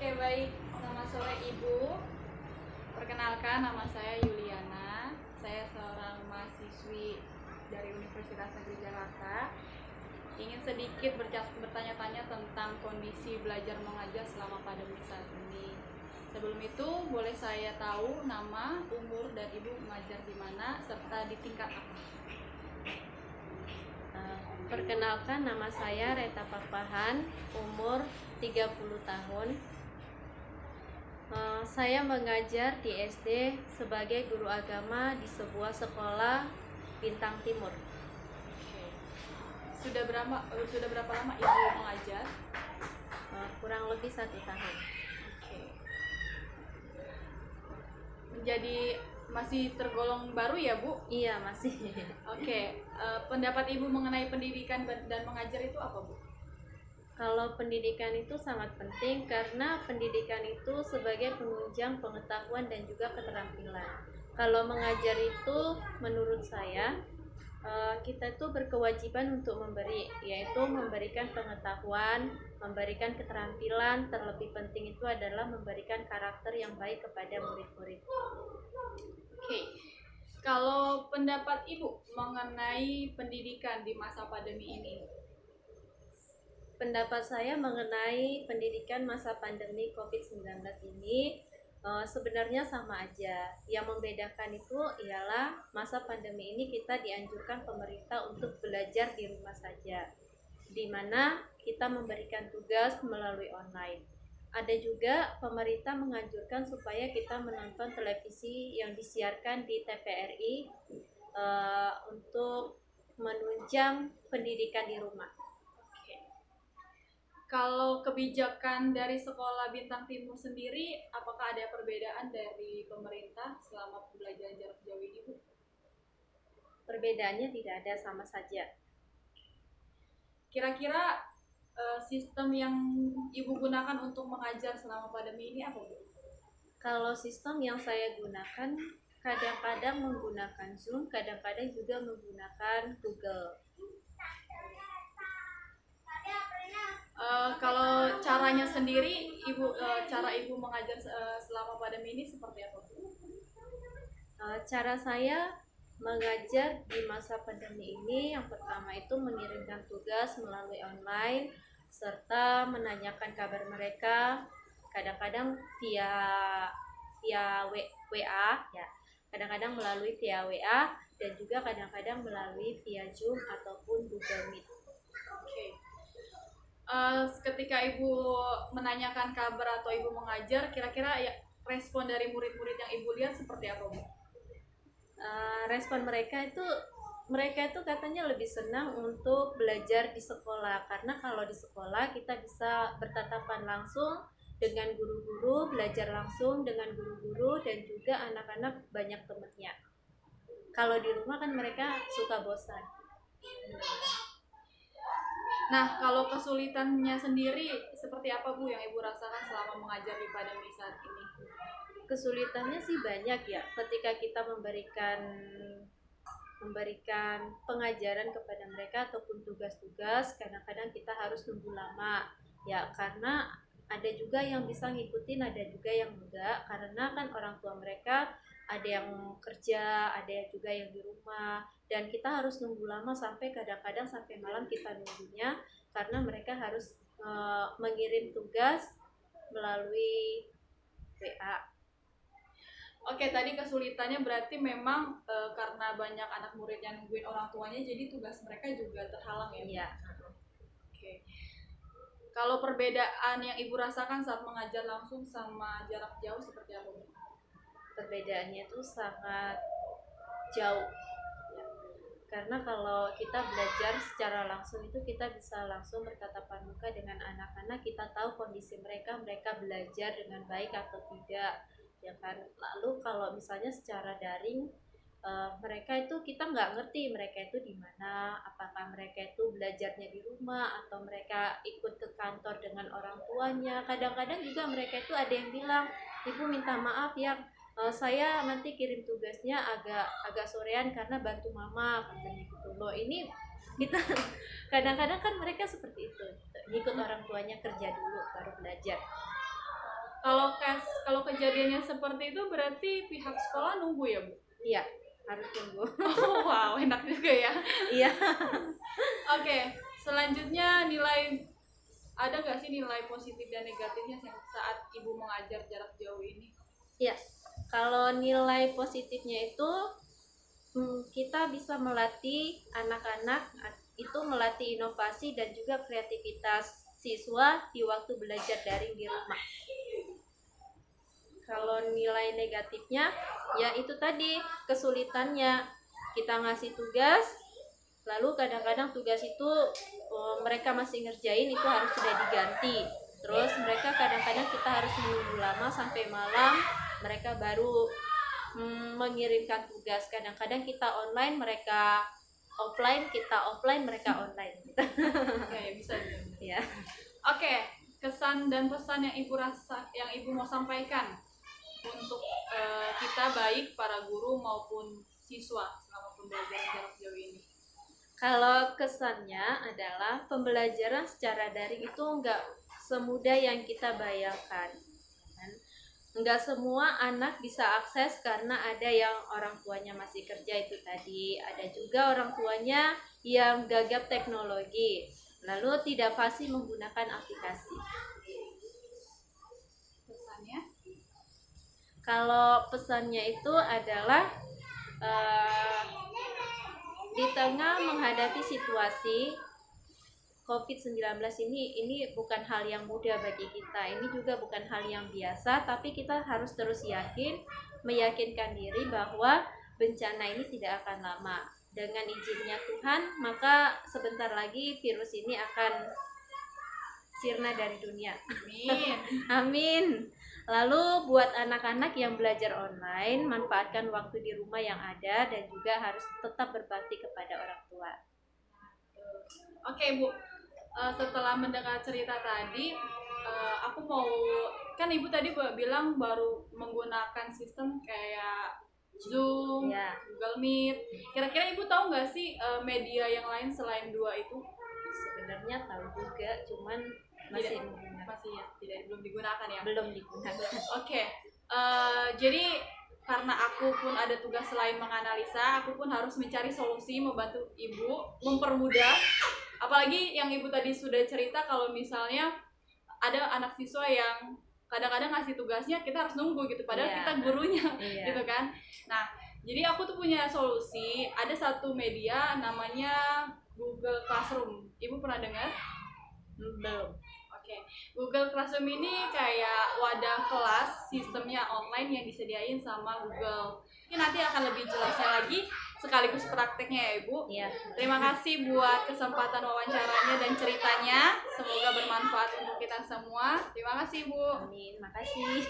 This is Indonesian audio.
Oke, baik. Selamat sore Ibu. Perkenalkan, nama saya Yuliana. Saya seorang mahasiswi dari Universitas Negeri Jakarta. Ingin sedikit bertanya-tanya tentang kondisi belajar mengajar selama pandemi saat ini. Sebelum itu, boleh saya tahu nama, umur, dan Ibu mengajar di mana, serta di tingkat apa? Perkenalkan, nama saya Reta Pakpahan, umur 30 tahun. Saya mengajar di SD sebagai guru agama di sebuah sekolah Bintang Timur. Oke. Sudah berapa lama Ibu mengajar? Kurang lebih 1 tahun. Oke. Menjadi masih tergolong baru ya, Bu? Iya, masih. Oke. Pendapat Ibu mengenai pendidikan dan mengajar itu apa, Bu? Kalau pendidikan itu sangat penting karena pendidikan itu sebagai penunjang pengetahuan dan juga keterampilan. Kalau mengajar itu menurut saya kita itu berkewajiban untuk memberi, yaitu memberikan pengetahuan, memberikan keterampilan, terlebih penting itu adalah memberikan karakter yang baik kepada murid-murid. Oke. Kalau pendapat Ibu mengenai pendidikan di masa pandemi ini? Pendapat saya mengenai pendidikan masa pandemi COVID-19 ini sebenarnya sama aja. Yang membedakan itu ialah masa pandemi ini kita dianjurkan pemerintah untuk belajar di rumah saja, di mana kita memberikan tugas melalui online. Ada juga pemerintah menganjurkan supaya kita menonton televisi yang disiarkan di TVRI untuk menunjang pendidikan di rumah. Kalau kebijakan dari Sekolah Bintang Timur sendiri, apakah ada perbedaan dari pemerintah selama pembelajaran jarak jauh ini, Bu? Perbedaannya tidak ada, sama saja. Kira-kira sistem yang Ibu gunakan untuk mengajar selama pandemi ini apa, Bu? Kalau sistem yang saya gunakan, kadang-kadang menggunakan Zoom, kadang-kadang juga menggunakan Google. Kalau caranya sendiri, cara Ibu mengajar selama pandemi ini seperti apa, Bu? Cara saya mengajar di masa pandemi ini, yang pertama itu mengirimkan tugas melalui online, serta menanyakan kabar mereka, kadang-kadang via WA, ya, kadang-kadang melalui via WA, dan juga kadang-kadang melalui via Zoom ataupun Google Meet. Oke. Ketika Ibu menanyakan kabar atau Ibu mengajar, kira-kira ya respon dari murid-murid yang Ibu lihat seperti apa, Bu? Respon mereka itu katanya lebih senang untuk belajar di sekolah, karena kalau di sekolah kita bisa bertatapan langsung dengan guru-guru, belajar langsung dengan guru-guru, dan juga anak-anak banyak temannya. Kalau di rumah kan mereka suka bosan. Nah, kalau kesulitannya sendiri seperti apa, Bu, yang Ibu rasakan selama mengajar di pandemi saat ini? Kesulitannya sih banyak ya, ketika kita memberikan pengajaran kepada mereka ataupun tugas-tugas, kadang-kadang kita harus nunggu lama ya, karena ada juga yang bisa ngikutin, ada juga yang enggak, karena kan orang tua mereka ada yang kerja, ada yang juga yang di rumah, dan kita harus nunggu lama sampai kadang-kadang sampai malam kita nunggunya, karena mereka harus mengirim tugas melalui WA. Oke, tadi kesulitannya berarti memang karena banyak anak murid yang nungguin orang tuanya, jadi tugas mereka juga terhalang ya? Iya. Oke. Kalau perbedaan yang Ibu rasakan saat mengajar langsung sama jarak jauh seperti apa, Bu? Perbedaannya itu sangat jauh ya. Karena kalau kita belajar secara langsung itu kita bisa langsung bertatapan muka dengan anak-anak, kita tahu kondisi mereka belajar dengan baik atau tidak ya kan. Lalu kalau misalnya secara daring, mereka itu kita nggak ngerti mereka itu di mana, apakah mereka itu belajarnya di rumah atau mereka ikut ke kantor dengan orang tuanya. Kadang-kadang juga mereka itu ada yang bilang, ibu minta maaf ya, saya nanti kirim tugasnya agak sorean karena bantu mama, katanya gitu loh. Ini kita kadang-kadang kan mereka seperti itu, ngikut orang tuanya kerja dulu baru belajar. Kalau kejadiannya seperti itu berarti pihak sekolah nunggu ya, Bu? Iya, harus tunggu. Oh, wow, enak juga ya. Iya. Oke, selanjutnya ada nggak sih nilai positif dan negatifnya saat Ibu mengajar jarak jauh ini? Iya. Kalau nilai positifnya itu kita bisa melatih anak-anak itu melatih inovasi dan juga kreativitas siswa di waktu belajar daring di rumah. Kalau nilai negatifnya ya itu tadi kesulitannya, kita ngasih tugas lalu kadang-kadang tugas itu mereka masih ngerjain itu harus sudah diganti, terus mereka kadang-kadang kita harus menunggu lama sampai malam mereka baru mengirimkan tugas. Kadang-kadang kita online mereka offline, kita offline mereka online gitu. Ya bisa ya. Oke, kesan dan pesan yang Ibu mau sampaikan untuk kita baik para guru maupun siswa selama pembelajaran jarak jauh ini. Kalau kesannya adalah pembelajaran secara daring itu nggak semudah yang kita bayangkan. Nggak semua anak bisa akses karena ada yang orang tuanya masih kerja itu tadi. Ada juga orang tuanya yang gagap teknologi, lalu tidak fasih menggunakan aplikasi. Pesannya? Kalau pesannya itu adalah di tengah menghadapi situasi COVID-19 ini bukan hal yang mudah bagi kita. Ini juga bukan hal yang biasa, tapi kita harus terus meyakinkan diri bahwa bencana ini tidak akan lama. Dengan izinnya Tuhan, maka sebentar lagi virus ini akan sirna dari dunia. Amin. Amin. Lalu buat anak-anak yang belajar online, manfaatkan waktu di rumah yang ada dan juga harus tetap berbakti kepada orang tua. Oke, Bu. Setelah mendengar cerita tadi, aku kan Ibu tadi bilang baru menggunakan sistem kayak Zoom, ya. Google Meet. Kira-kira Ibu tahu nggak sih media yang lain selain dua itu? Sebenarnya tahu juga, cuman masih belum digunakan ya. Belum digunakan. Oke. Jadi karena aku pun ada tugas selain menganalisa, aku pun harus mencari solusi membantu Ibu mempermudah. Apalagi yang Ibu tadi sudah cerita kalau misalnya ada anak siswa yang kadang-kadang ngasih tugasnya kita harus nunggu gitu, padahal kita gurunya, gitu kan. Nah, jadi aku tuh punya solusi. Ada satu media namanya Google Classroom. Ibu pernah dengar? Belum. Oke. Google Classroom ini kayak wadah kelas sistemnya online yang disediain sama Google. Ini nanti akan lebih jelasnya lagi sekaligus prakteknya ya Ibu. Ya. Terima kasih buat kesempatan wawancaranya dan ceritanya. Semoga bermanfaat untuk kita semua. Terima kasih Bu. Amin. Makasih.